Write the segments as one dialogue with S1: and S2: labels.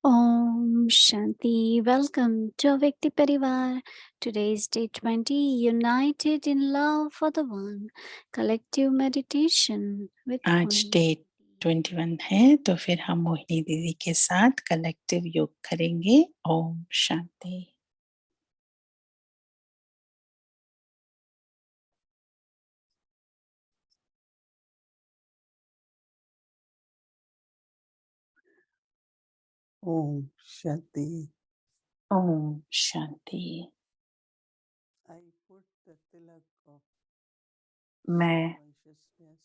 S1: Om Shanti. Welcome to Avyakti Parivar. Today is day 20, United in Love for the One. Collective meditation with
S2: आज
S1: Moini.
S2: Day 21 है, तो फिर हम मोहिनी दीदी के साथ कलेक्टिव योग करेंगे। ओम शांति।
S3: Om Shanti.
S2: ओम शांति।
S3: I put the tilak of
S2: मैं
S3: consciousness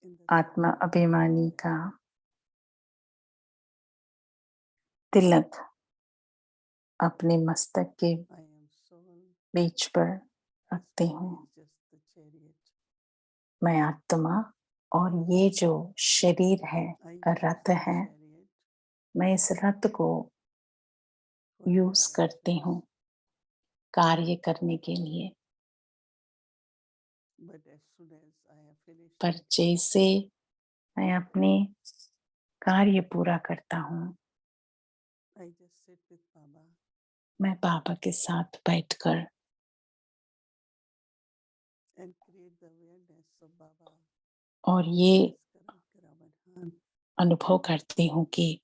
S3: in the
S2: आत्मा
S3: center of
S2: अभिमानी
S3: my
S2: का
S3: head.
S2: तिलक अपने मस्तक के
S3: I am soul.
S2: बीच पर
S3: This
S2: रखती
S3: body
S2: हूँ।
S3: is just the chariot.
S2: मैं आत्मा और ये जो शरीर है,
S3: I
S2: रथ
S3: use the
S2: है,
S3: chariot
S2: मैं इस रथ को
S3: for
S2: यूज
S3: my
S2: करती
S3: actions.
S2: हूँ कार्य करने के लिए।
S3: But as soon as I have finished
S2: पर
S3: it,
S2: जैसे मैं अपने कार्य पूरा करता हूँ,
S3: I just sit with Baba
S2: मैं बाबा के साथ बैठकर
S3: and create the awareness of Baba.
S2: और ये
S3: Karan Karavan.
S2: अनुभव करती हूँ कि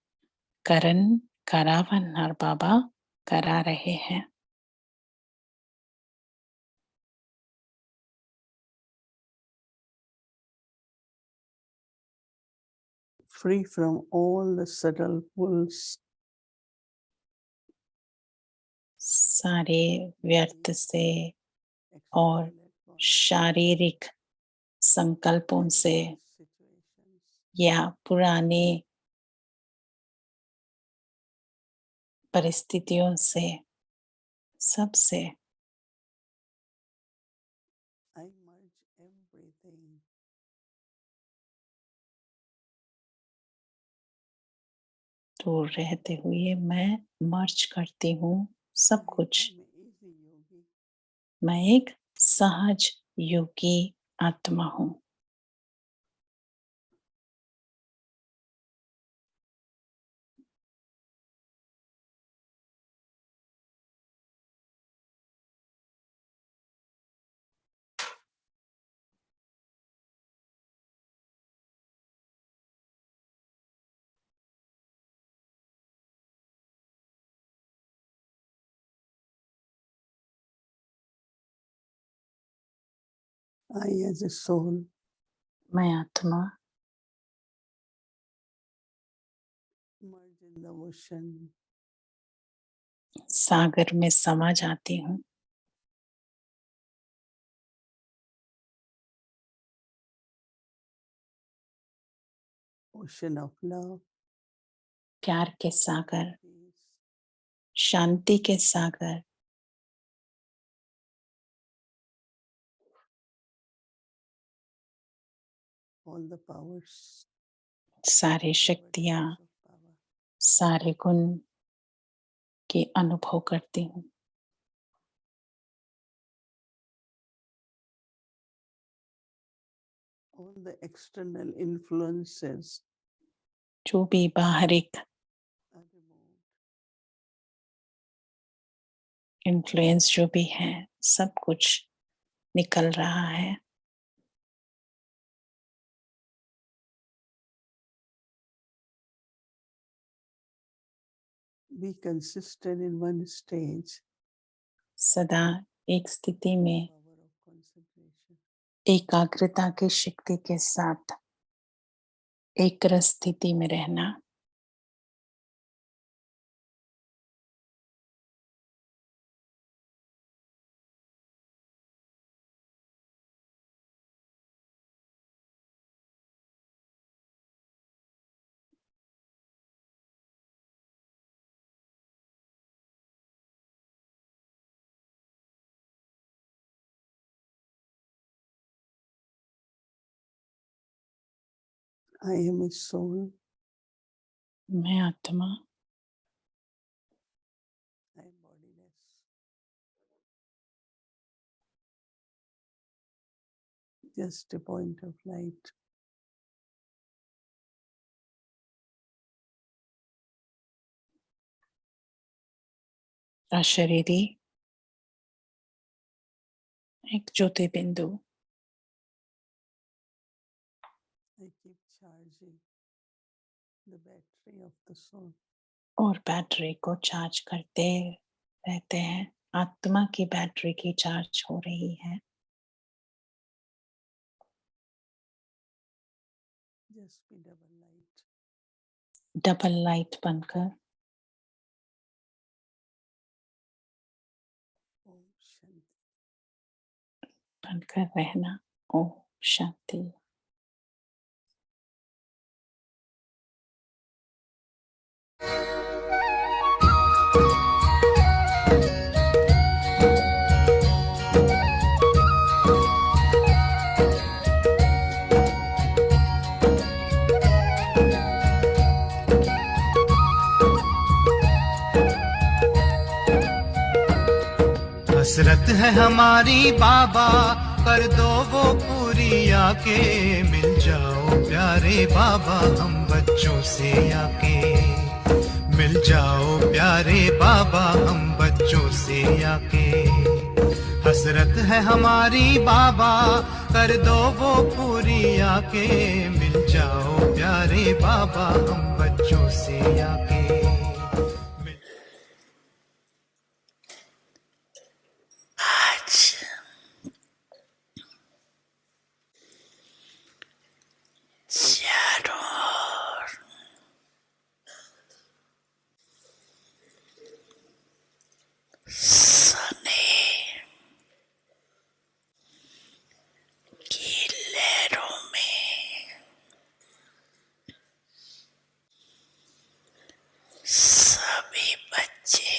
S2: करण करावन हर बाबा करा रहे हैं।
S3: Free from all the subtle pulls.
S2: सारे व्यर्थ से और
S3: external
S2: शारीरिक संकल्पों से
S3: situations.
S2: या पुराने परिस्थितियों से, सबसे
S3: I merge everything.
S2: दूर रहते हुए मैं मर्ज करती हूँ सब कुछ।
S3: I'm an easy yogi.
S2: मैं एक सहज योगी आत्मा हूँ।
S3: I, as a soul,
S2: मैं आत्मा
S3: merge in the ocean.
S2: सागर में समा जाती हूँ।
S3: Ocean of love,
S2: प्यार के सागर,
S3: peace,
S2: शांति के सागर,
S3: all the powers,
S2: सारी शक्तियाँ,
S3: virtues of power.
S2: सारे गुण के अनुभव करती हूँ।
S3: All the external influences
S2: जो भी बाहरिक
S3: are removed.
S2: इन्फ्लुएंस जो भी है, सब कुछ निकल रहा है।
S3: Be consistent in one stage.
S2: सदा एक स्थिति में
S3: Power of concentration.
S2: एकाग्रता की शक्ति के साथ एक रस स्थिति में रहना।
S3: I am a soul.
S2: मैं आत्मा,
S3: I am bodiless. Just a point of light.
S2: अशरीरी एक ज्योति बिंदु
S3: I keep charging the battery of the soul.
S2: और बैटरी को चार्ज करते रहते हैं। आत्मा की बैटरी की चार्ज हो रही है।
S3: Just be double light.
S2: Double light बनकर
S3: Om Shanti.
S2: रहना। ओम शांति।
S4: हसरत है हमारी बाबा, कर दो वो पूरी आके। मिल जाओ प्यारे बाबा हम बच्चों से आके। मिल जाओ प्यारे बाबा हम बच्चों से आके। हसरत है हमारी बाबा, कर दो वो पूरी आके। मिल जाओ प्यारे बाबा हम बच्चों से आके।
S2: सभी बच्चे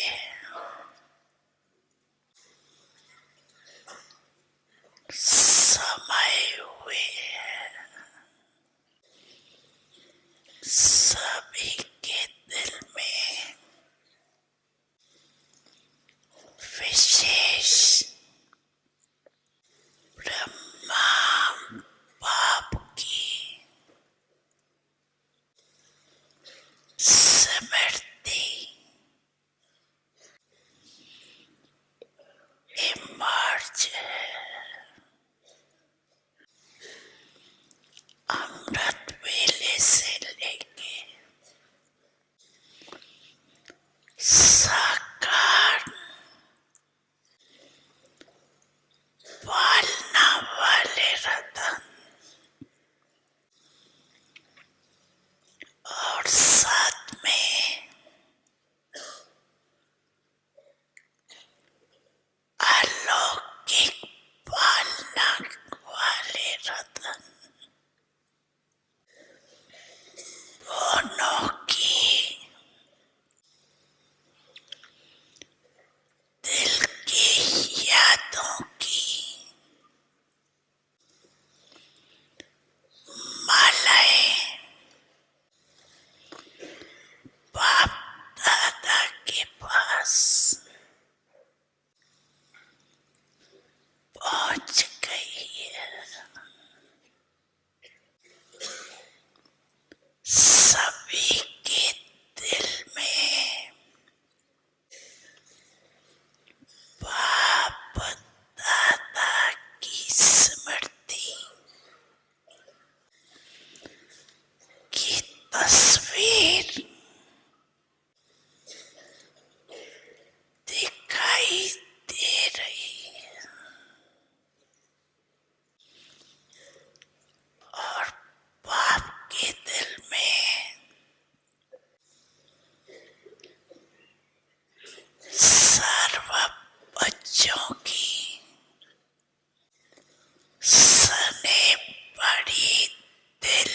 S2: समाये हुए हैं। सभी के दिल में विशेष ब्रह्मा बाप की स्मृति इमर्ज है। अमृत वेले से लेके साकार पालना वाले रतन और साथ में अलौकिक पालना वाले रतन, दोनों की दिल की यादों की मालाएं बाप दादा के पास पहुंच गई है। सभी के दिल में बाप दादा की स्मृति की तस्वीर दिखाई दे रही है और बाप के दिल में सर्व बच्चों की सने बड़ी दिल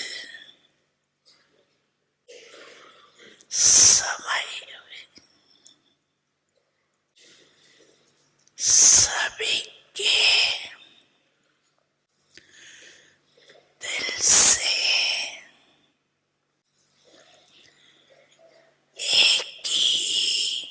S2: समाई हुई। सभी के दिल से एक ही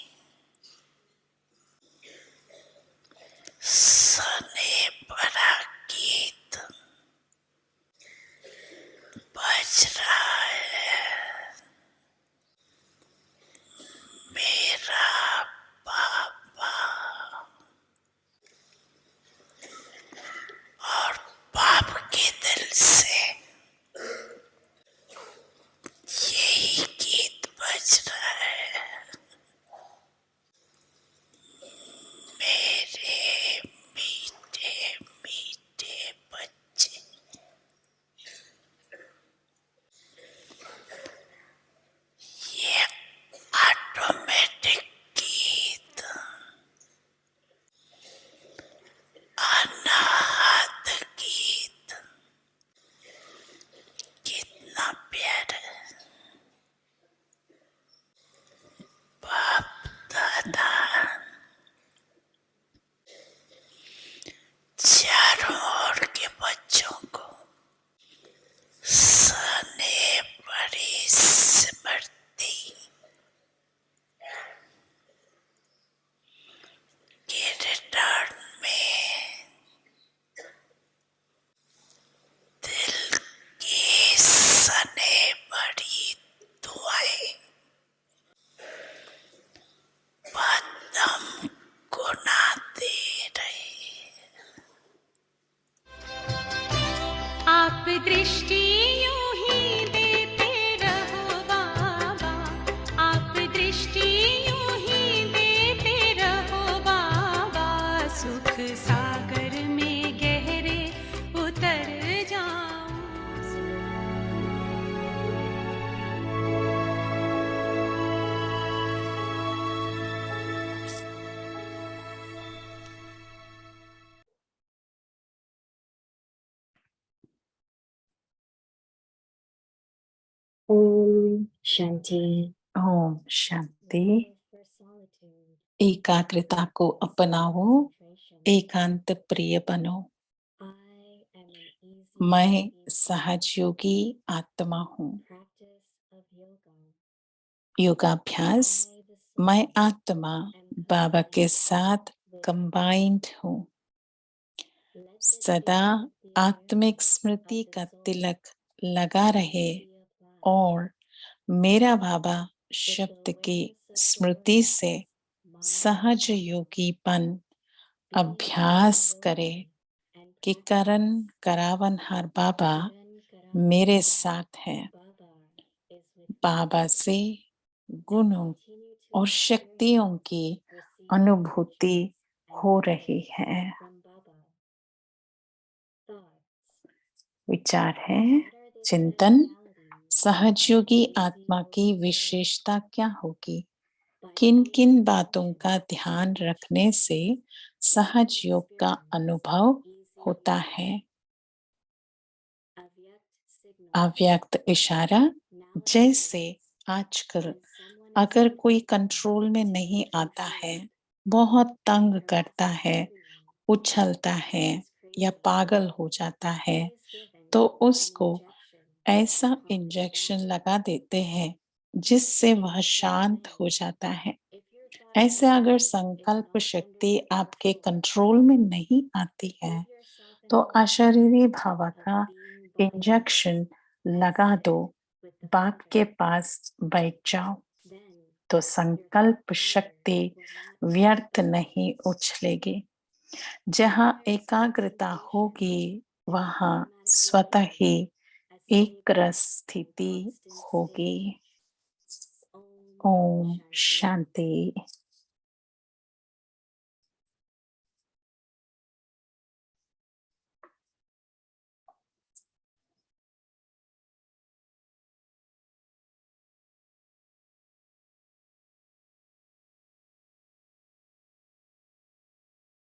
S5: Om Shanti.
S2: ओम शांति।
S5: Observe for solitude.
S2: एकाग्रता को अपनाओ,
S5: Concentration.
S2: एकांत प्रिय बनो।
S5: I am an easy
S2: मैं
S5: yogi.
S2: सहज योगी आत्मा हूँ।
S5: Practice of yoga.
S2: योगाभ्यास,
S5: I, the soul,
S2: मैं आत्मा
S5: am
S2: बाबा के
S5: combined
S2: साथ
S5: with
S2: कंबाइंड हूँ।
S5: Let this
S2: सदा
S5: be the
S2: आत्मिक
S5: awareness
S2: स्मृति
S5: of the
S2: का
S5: soul
S2: तिलक लगा रहे
S5: be applied.
S2: और मेरा बाबा
S5: With the
S2: शब्द की
S5: awareness of the
S2: Smriti
S5: word,
S2: से
S5: my
S2: सहज
S5: Baba
S2: योगीपन
S5: be
S2: अभ्यास
S5: my
S2: करे
S5: yogi and
S2: कि
S5: practice.
S2: करण करावनहार बाबा
S5: Karan
S2: मेरे
S5: Karavan
S2: साथ है।
S5: Baba is with
S2: Baba
S5: me
S2: से
S5: and
S2: गुणों
S5: continue to
S2: और शक्तियों
S5: experience,
S2: की
S5: receive
S2: अनुभूति
S5: instructions and
S2: हो रही
S5: guidance
S2: है।
S5: from Baba. Thoughts.
S2: विचार है,
S5: What are the
S2: चिंतन,
S5: specialities
S2: सहज
S5: of
S2: योगी
S5: easy
S2: आत्मा की
S5: yogi soul?
S2: विशेषता क्या होगी?
S5: By
S2: किन
S5: paying
S2: किन बातों का
S5: attention
S2: ध्यान
S5: to
S2: रखने
S5: each
S2: से
S5: one,
S2: सहज
S5: we
S2: योग का
S5: experience
S2: अनुभव
S5: easy
S2: होता
S5: yoga.
S2: है?
S5: Avyakt signal.
S2: अव्यक्त इशारा,
S5: Nowadays,
S2: जैसे आजकल
S5: when someone is
S2: अगर कोई
S5: unable
S2: कंट्रोल में
S5: to
S2: नहीं आता है,
S5: compute
S2: बहुत तंग
S5: hurts
S2: करता है,
S5: everyone,
S2: उछलता है
S5: is
S2: या
S5: crazy,
S2: पागल हो जाता है,
S5: he is given
S2: तो
S5: an
S2: उसको
S5: injection
S2: ऐसा
S5: called
S2: इंजेक्शन
S5: Vyakt.
S2: लगा देते हैं जिससे वह
S5: In the same
S2: शांत
S5: way,
S2: हो जाता है।
S5: if your thought
S2: ऐसे अगर
S5: system is
S2: संकल्प
S5: not under
S2: शक्ति
S5: your
S2: आपके
S5: control,
S2: कंट्रोल में नहीं आती है,
S5: give yourself an
S2: तो अशरीरी
S5: awareness
S2: भाव
S5: of
S2: का
S5: being body
S2: इंजेक्शन
S5: and
S2: लगा
S5: sit
S2: दो,
S5: with the
S2: बाप के
S5: powder.
S2: पास बैठ जाओ,
S5: Then
S2: तो
S5: your
S2: संकल्प
S5: powder
S2: शक्ति
S5: will not
S2: व्यर्थ
S5: escape.
S2: नहीं उछलेगी। जहाँ
S5: Inner
S2: एकाग्रता
S5: concentration
S2: होगी, वहाँ
S5: automatically
S2: स्वतः
S5: brings
S2: ही
S5: a
S2: एक
S5: stable
S2: रस
S5: and
S2: स्थिति
S5: constant
S2: होगी।
S5: state. Om
S2: ओम
S5: Shanti.
S2: शांति।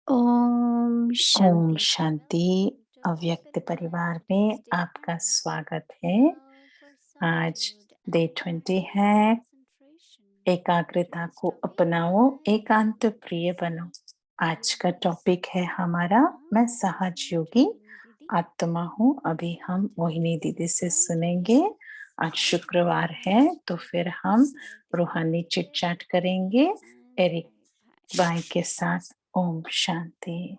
S1: ओम
S2: ओम
S1: शांति।
S2: शांति। अव्यक्त परिवार में आपका स्वागत है। आज डे 20 है। एकाग्रता को अपनाओ, एकांत प्रिय बनो। आज का टॉपिक है हमारा, मैं सहज योगी आत्मा हूँ। अभी हम मोहिनी दीदी से सुनेंगे। आज शुक्रवार है तो फिर हम रूहानी चिट चैट करेंगे एरिक भाई के साथ। Om Shanti.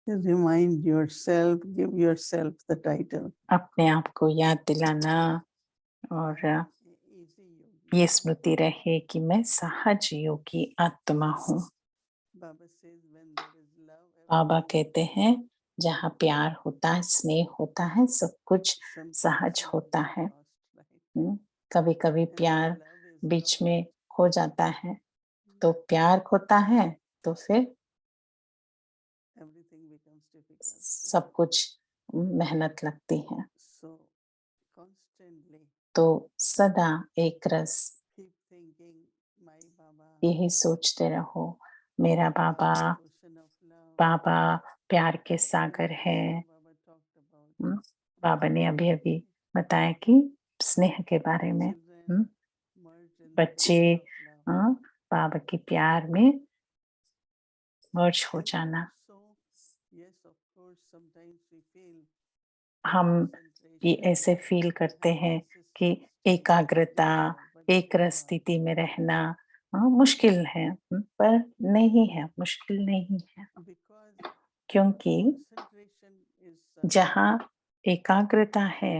S3: Remind yourself, give yourself the title.
S2: अपने आप को याद दिलाना और
S3: Easy yogi.
S2: ये स्मृति रहे कि मैं सहज योगी आत्मा हूँ।
S3: Baba says when there is love,
S2: Baba
S3: everything
S2: कहते
S3: is
S2: हैं
S3: easy.
S2: जहाँ प्यार होता है, स्नेह होता है, सब कुछ
S3: Sometimes
S2: सहज
S3: love
S2: होता
S3: is
S2: है।
S3: lost, right?
S2: कभी कभी
S3: And when
S2: प्यार
S3: love is
S2: बीच
S3: lost,
S2: में खो जाता है, तो प्यार खोता है तो फिर
S3: everything becomes difficult.
S2: सब कुछ मेहनत लगती है।
S3: So constantly
S2: तो सदा एक रस
S3: keep thinking, my Baba,
S2: यही सोचते रहो, मेरा बाबा,
S3: ocean of love.
S2: बाबा प्यार के
S3: And
S2: सागर
S3: just
S2: है।
S3: now Baba talked about
S2: बाबा ने अभी अभी बताया कि स्नेह के बारे में।
S3: children merge in the
S2: बच्चे
S3: bliss of love.
S2: बाबा के प्यार में मर्ज हो
S3: And
S2: जाना।
S3: also, yes, of course, sometimes we feel
S2: हम ये
S3: concentration
S2: ऐसे
S3: to
S2: फील करते
S3: have
S2: हैं कि
S3: consistent state is
S2: एकाग्रता,
S3: difficult, but
S2: एक
S3: it's
S2: रस
S3: not.
S2: स्थिति में रहना मुश्किल है, पर नहीं है, मुश्किल नहीं है।
S3: Because
S2: क्योंकि
S3: concentration is
S2: जहाँ एकाग्रता है,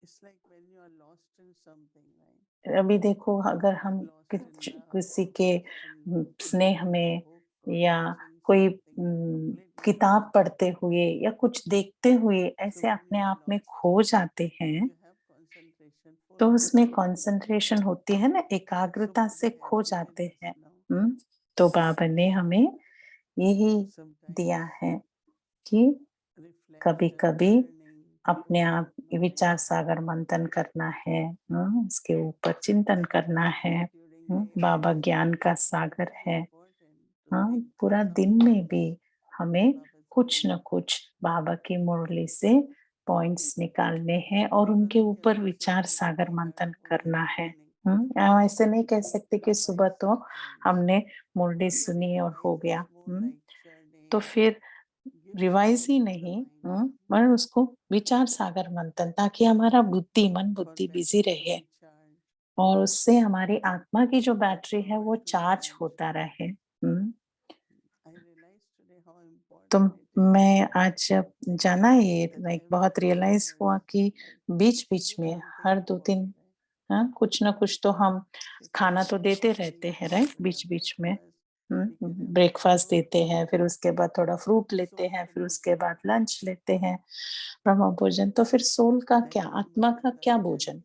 S3: it's like when you are lost in something, right?
S2: अभी देखो अगर हम
S3: Lost in love,
S2: किसी के
S3: lost in
S2: स्नेह
S3: reading a
S2: में
S3: book or
S2: या
S3: watching
S2: कोई
S3: something completely
S2: किताब
S3: different.
S2: पढ़ते हुए या कुछ देखते हुए
S3: So
S2: ऐसे
S3: when
S2: अपने
S3: you are
S2: आप में
S3: lost,
S2: खो जाते हैं,
S3: you have concentration, full
S2: तो उसमें
S3: concentration.
S2: कंसंट्रेशन होती है ना,
S3: So
S2: एकाग्रता
S3: Baba
S2: से
S3: has
S2: खो
S3: given
S2: जाते
S3: us
S2: हैं।
S3: now
S2: तो बाबा ने हमें यही दिया है कि कभी-कभी अपने आप विचार सागर मंथन करना है, इसके ऊपर चिंतन करना है। बाबा ज्ञान का सागर है। पूरा दिन में भी हमें कुछ न कुछ बाबा की मुरली से पॉइंट्स निकालने हैं और उनके ऊपर विचार सागर मंथन करना है। हम ऐसे नहीं कह सकते कि सुबह तो हमने मुरली सुनी और हो गया। तो फिर रिवाइज ही नहीं, पर उसको विचार सागर मंथन, ताकि हमारा मन बुद्धि बिजी रहे और उससे हमारी आत्मा की जो बैटरी है वो चार्ज होता रहे। तो मैं आज जब जाना ये बहुत रियलाइज हुआ कि बीच-बीच में हर 2-3 कुछ ना कुछ तो हम खाना तो देते रहते हैं, राइट? बीच-बीच में ब्रेकफास्ट देते हैं, फिर उसके बाद थोड़ा फ्रूट लेते हैं, फिर उसके बाद लंच लेते हैं, ब्रह्म भोजन। तो फिर सोल का क्या, आत्मा का क्या भोजन?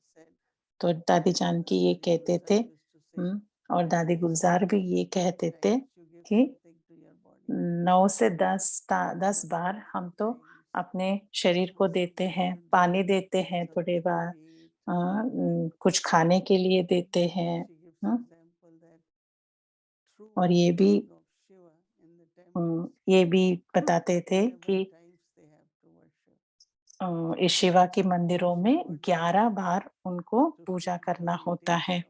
S2: तो दादी जानकी ये कहते थे, और दादी गुलजार भी ये कहते थे कि 9 से 10 बार हम तो अपने शरीर को देते हैं, पानी देते हैं थोड़ी बार, कुछ खाने के लिए देते हैं। और ये भी बताते थे कि इस शिवा के मंदिरों में 11 बार उनको पूजा करना होता है।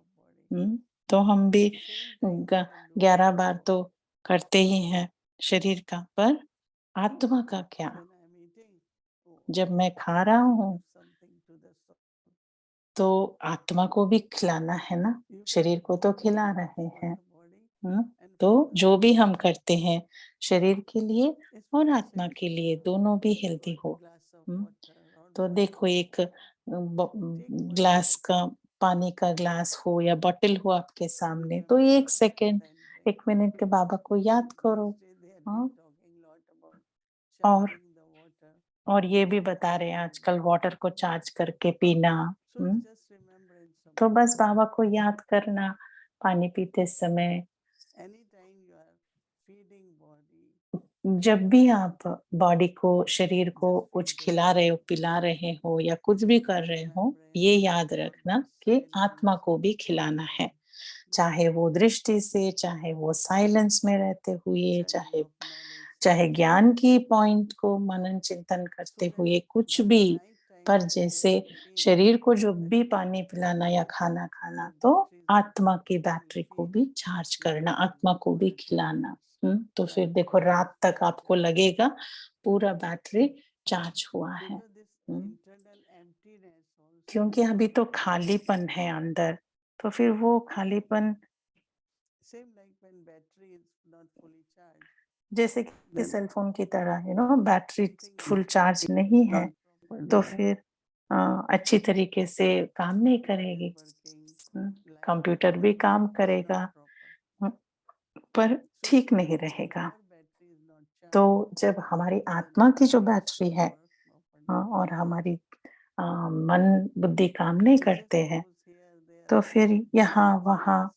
S2: तो हम भी 11 बार तो करते ही हैं शरीर का, पर आत्मा का क्या? जब मैं खा रहा हूँ तो आत्मा को भी खिलाना है ना, शरीर को तो खिला रहे हैं। तो जो भी हम करते हैं शरीर के लिए और आत्मा के लिए, दोनों भी हेल्दी हो। तो देखो, एक ग्लास का पानी का ग्लास हो या बॉटल हो आपके सामने, तो 1 सेकंड 1 मिनट के बाबा को याद करो। हाँ, और ये भी बता रहे हैं आजकल वाटर को चार्ज करके पीना। तो बस बाबा को याद करना पानी पीते समय। जब भी आप बॉडी को, शरीर को कुछ खिला रहे हो, पिला रहे हो या कुछ भी कर रहे हो, ये याद रखना कि आत्मा को भी खिलाना है। चाहे वो दृष्टि से, चाहे वो साइलेंस में रहते हुए, चाहे ज्ञान की पॉइंट को मनन चिंतन करते हुए, कुछ भी। पर जैसे शरीर को जो भी पानी पिलाना या खाना खाना, तो आत्मा की बैटरी को भी चार्ज करना, आत्मा को भी खिलाना। तो फिर देखो, रात तक आपको लगेगा पूरा बैटरी चार्ज हुआ है। क्योंकि अभी तो खालीपन है अंदर, तो फिर वो खालीपन जैसे कि सेल फोन की तरह, बैटरी फुल चार्ज नहीं है, तो फिर अच्छी तरीके से काम नहीं करेगी। कंप्यूटर भी काम करेगा, हुँ, पर ठीक नहीं रहेगा। तो जब हमारी आत्मा की जो बैटरी है, और हमारी मन बुद्धि काम नहीं करते हैं, तो फिर यहाँ-वहाँ,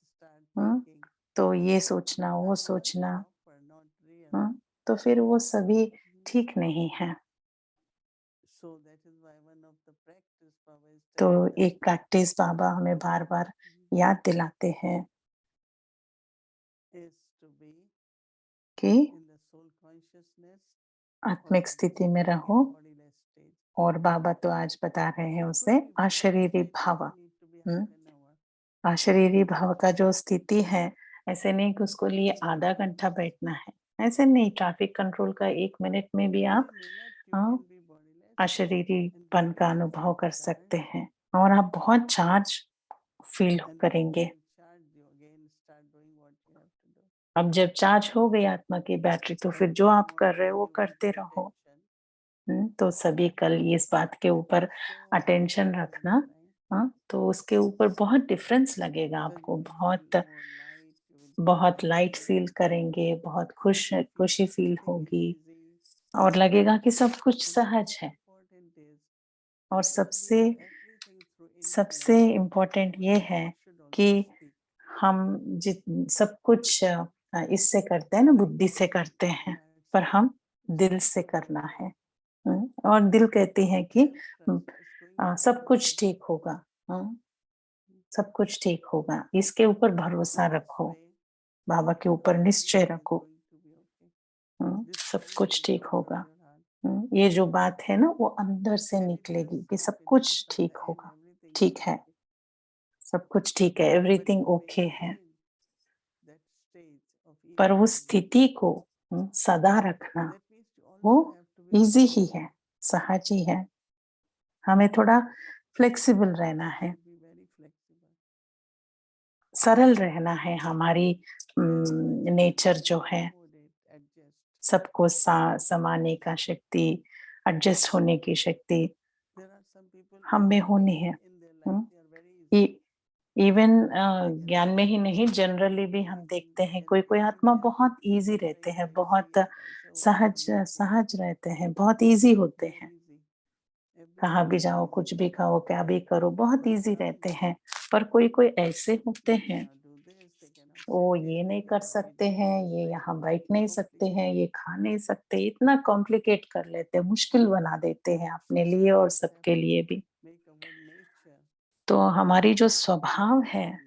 S2: तो ये सोचना, वो सोचना, तो फिर वो सभी ठीक नहीं है। तो एक प्रैक्टिस बाबा हमें बार-बार याद दिलाते हैं कि आत्मिक स्थिति में रहो, और बाबा तो आज बता रहे हैं उसे अशरीरी भाव। अशरीरी भाव का जो स्थिति है, ऐसे नहीं कि उसको लिए आधा घंटा बैठना है, ऐसे नहीं, ट्रैफिक कंट्रोल का 1 मिनट में भी आप अशरीरीपन का अनुभव कर सकते हैं और आप बहुत चार्ज फील करेंगे। अब जब चार्ज हो गई आत्मा की बैटरी, तो फिर जो आप कर रहे हो वो करते रहो। तो सभी कल इस बात के ऊपर अटेंशन रखना। तो उसके ऊपर बहुत डिफरेंस लगेगा आपको, बहुत लाइट फील करेंगे, बहुत खुशी फील होगी और लगेगा कि सब कुछ सहज है। और सबसे सबसे इम्पोर्टेंट ये है कि हम जित सब कुछ इससे करते हैं ना, बुद्धि से करते हैं, पर हम दिल से करना है। और दिल कहती है कि सब कुछ ठीक होगा। सब कुछ ठीक होगा, इसके ऊपर भरोसा रखो, बाबा के ऊपर निश्चय रखो। सब कुछ ठीक होगा। ये जो बात है ना, वो अंदर से निकलेगी कि सब कुछ ठीक होगा, ठीक है, सब कुछ ठीक है, एवरीथिंग ओके है। पर उस स्थिति को सदा रखना वो इजी ही है, सहज ही है। हमें थोड़ा फ्लेक्सिबल रहना है, सरल रहना है। हमारी नेचर जो है, सबको समाने का शक्ति, एडजस्ट होने की शक्ति हम में होनी है। इवन ज्ञान में ही नहीं, जनरली भी हम देखते हैं कोई कोई आत्मा बहुत इजी रहते हैं, बहुत सहज सहज रहते हैं, बहुत इजी होते हैं। कहाँ भी जाओ, कुछ भी खाओ, क्या भी करो, बहुत इजी रहते हैं। पर कोई कोई ऐसे होते हैं, वो ये नहीं कर सकते हैं, ये यहाँ बैठ नहीं सकते हैं, ये खा नहीं सकते, इतना कॉम्प्लिकेट कर लेते हैं, मुश्किल बना देते हैं अपने लिए और सबके लिए भी। तो हमारी जो स्वभाव है,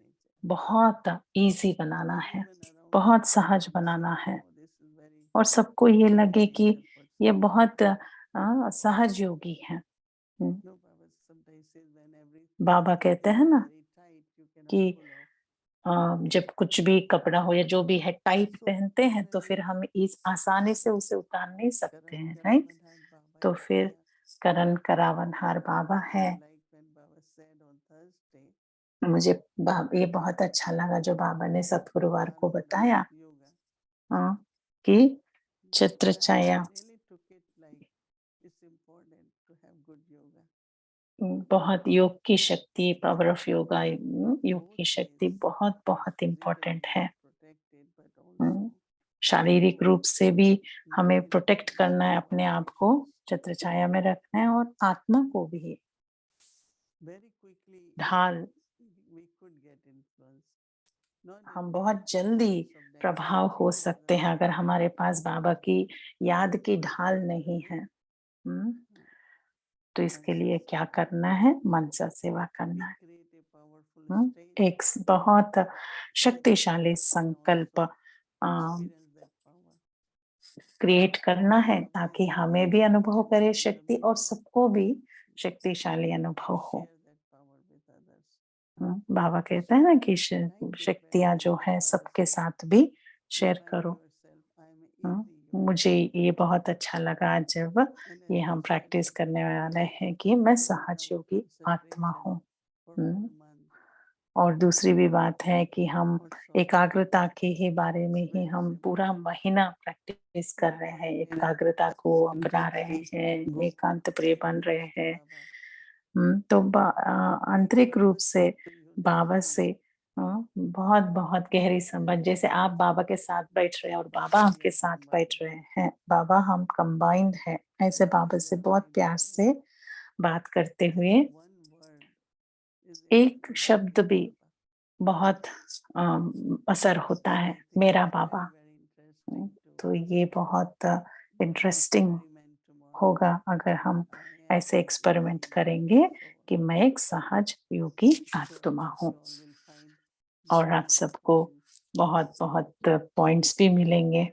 S2: बहुत इजी बनाना है, बहुत सहज बनाना है, और सबको ये लगे कि ये बहुत सहज योगी है। बाबा कहते हैं ना कि जब कुछ भी कपड़ा हो या जो भी है टाइट पहनते हैं, तो फिर हम इस आसानी से उसे उतार नहीं सकते हैं, राइट? तो फिर करण करावनहार बाबा है। मुझे ये बहुत अच्छा लगा जो बाबा ने सतगुरुवार को बताया, कि छत्र छाया बहुत योग की शक्ति, पावर ऑफ योगा, योग की शक्ति बहुत बहुत इम्पोर्टेंट है। शारीरिक रूप से भी हमें प्रोटेक्ट करना है, अपने आप को छत्र छाया में रखना है, और आत्मा को भी ढाल। हम बहुत जल्दी प्रभाव हो सकते हैं अगर हमारे पास बाबा की याद की ढाल नहीं है। तो इसके लिए क्या करना है? मन से सेवा करना है। एक बहुत शक्तिशाली संकल्प क्रिएट करना है, ताकि हमें भी अनुभव करे शक्ति, और सबको भी शक्तिशाली अनुभव हो। बाबा कहते हैं ना कि शक्तियां जो है सबके साथ भी शेयर करो। मुझे ये बहुत अच्छा लगा जब ये हम प्रैक्टिस करने वाले हैं कि मैं सहज योगी आत्मा हूँ। और दूसरी भी बात है कि हम एकाग्रता के ही बारे में ही हम पूरा महीना प्रैक्टिस कर रहे हैं, एकाग्रता को अपना रहे हैं, एकांत प्रिय बन रहे हैं। तो आंतरिक रूप से बाबा से बहुत बहुत गहरी संबंध, जैसे आप बाबा के साथ बैठ रहे हैं और बाबा आपके साथ बैठ रहे हैं, बाबा हम कंबाइंड है, ऐसे बाबा से बहुत प्यार से बात करते हुए एक शब्द भी बहुत असर होता है, मेरा बाबा। तो ये बहुत इंटरेस्टिंग होगा अगर हम ऐसे एक्सपेरिमेंट करेंगे कि मैं एक सहज योगी आत्मा हूँ, और आप सबको बहुत बहुत पॉइंट्स भी मिलेंगे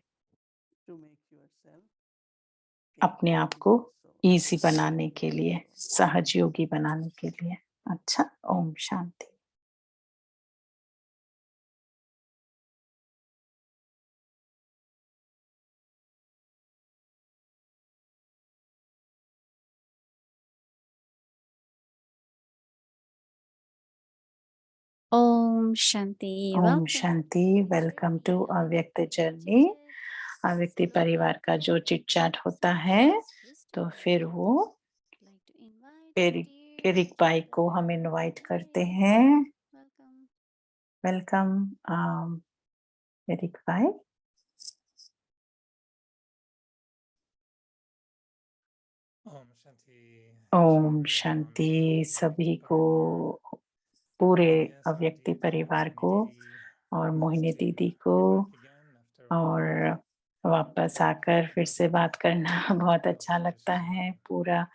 S2: अपने आप को इजी बनाने के लिए, सहज योगी बनाने के लिए। अच्छा, ओम शांति।
S1: Om Shanti.
S2: ओम शांति। Welcome to Avyakt journey. अव्यक्ति परिवार का जो चिट चैट होता है, तो फिर वो एरिक भाई को हम इनवाइट करते हैं। वेलकम एरिक भाई। ओम शांति सभी को, पूरे अव्यक्ति परिवार को, और मोहिनी दीदी को, और वापस आकर फिर से बात करना बहुत अच्छा लगता है। पूरा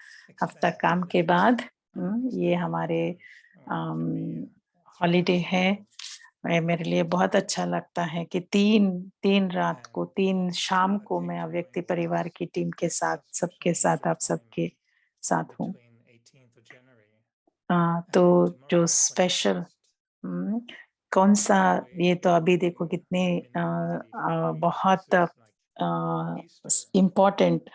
S2: हफ्ता काम के बाद ये हमारे हॉलिडे है। मेरे लिए बहुत अच्छा लगता है कि 3 रात को 3 शाम को मैं अव्यक्ति परिवार की टीम के साथ, सबके साथ, आप सबके साथ हूँ। तो जो स्पेशल कौन-सा, ये तो अभी देखो कितने बहुत इम्पोर्टेंट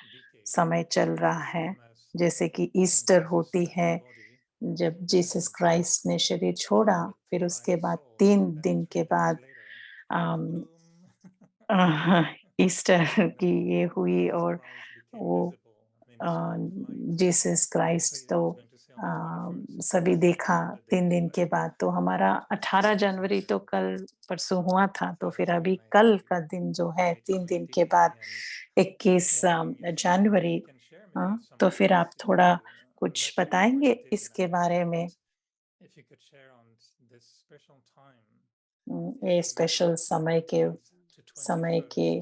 S2: समय चल रहा है। जैसे कि ईस्टर होती है, जब जीसस क्राइस्ट ने शरीर छोड़ा, फिर उसके बाद 3 दिन के बाद अम, ईस्टर की ये हुई और वो जीसस क्राइस्ट तो सभी देखा 3 दिन के बाद। तो हमारा 18 जनवरी तो कल परसों हुआ था, तो फिर अभी कल का दिन जो है 3 दिन के बाद 21 जनवरी। तो फिर आप थोड़ा कुछ बताएंगे इसके बारे में? ये स्पेशल समय के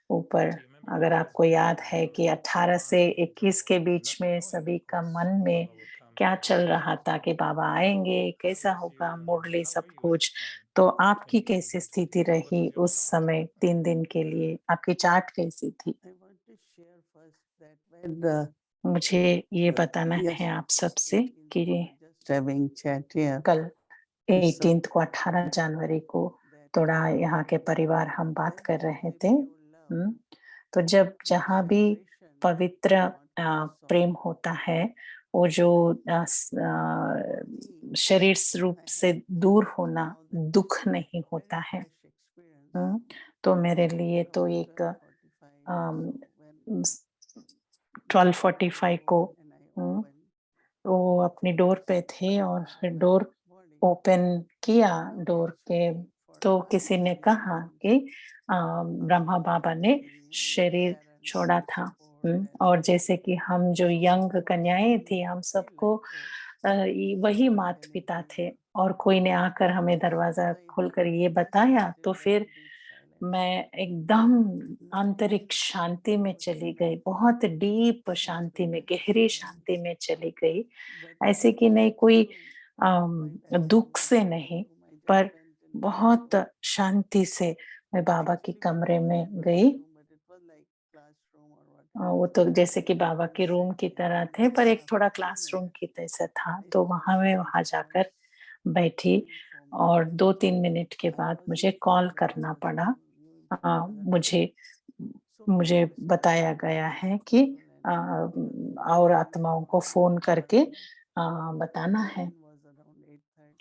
S2: ऊपर, अगर आपको याद है कि 18 से 21 के बीच में सभी का मन में क्या चल रहा था कि बाबा आएंगे, कैसा होगा, मुरली सब कुछ। तो आपकी कैसी स्थिति रही उस समय 3 दिन के लिए? आपकी चाट कैसी थी?
S3: I want to share first that when the
S2: मुझे ये बताना है आप सबसे कि
S3: just having chat here,
S2: कल
S3: it's
S2: 18th को 18 जनवरी को थोड़ा यहाँ के परिवार हम बात कर रहे थे। तो जब जहाँ भी पवित्र प्रेम होता है, वो जो शरीर रूप से दूर होना दुख नहीं होता है। तो मेरे लिए तो एक 12:45 को वो अपनी डोर पे थे और फिर डोर ओपन किया डोर के, तो किसी ने कहा कि ब्रह्मा बाबा ने शरीर छोड़ा था। और जैसे कि हम जो यंग कन्याएं थी, हम सबको वही माता पिता थे और कोई ने आकर हमें दरवाजा खोलकर ये बताया, तो फिर मैं एकदम आंतरिक शांति में चली गई, बहुत डीप शांति में, गहरी शांति में चली गई। ऐसे कि नहीं कोई दुख से नहीं, पर बहुत शांति से मैं बाबा के कमरे में गई। वो तो जैसे कि बाबा के रूम की तरह थे, पर एक थोड़ा क्लासरूम की जैसा था। तो मैं वहाँ जाकर बैठी और 2-3 मिनट के बाद मुझे कॉल करना पड़ा। मुझे मुझे बताया गया है कि और आत्माओं को फ़ोन करके बताना है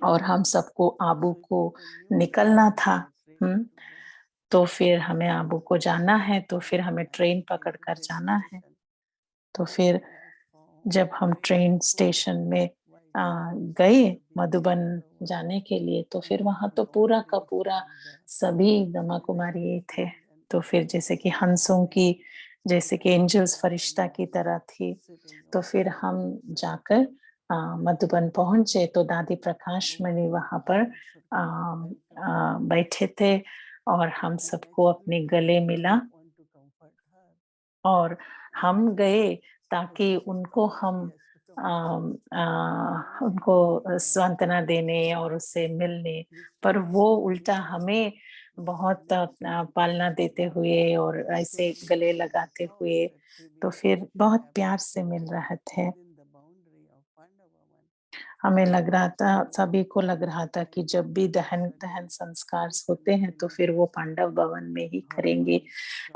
S2: और हम सबको आबू को निकलना था। तो फिर हमें आबू को जाना है, तो फिर हमें ट्रेन पकड़ कर जाना है। तो फिर जब हम ट्रेन स्टेशन में गए मधुबन जाने के लिए, तो फिर वहाँ तो पूरा का पूरा सभी ब्रह्मा कुमारी थे। तो फिर जैसे कि हंसों की, जैसे कि एंजल्स फरिश्ता की तरह थी। तो फिर हम जाकर मधुबन पहुँचे, तो दादी प्रकाश मणि वहाँ पर बैठे थे और हम सबको अपने गले मिला और हम गए ताकि उनको हम उनको सांत्वना देने और उससे मिलने, पर वो उल्टा हमें बहुत पालना देते हुए और ऐसे गले लगाते हुए, तो फिर बहुत प्यार से मिल रहे थे। हमें लग रहा था, सभी को लग रहा था कि जब भी दहन दहन संस्कार होते हैं तो फिर वो पांडव भवन में ही करेंगे,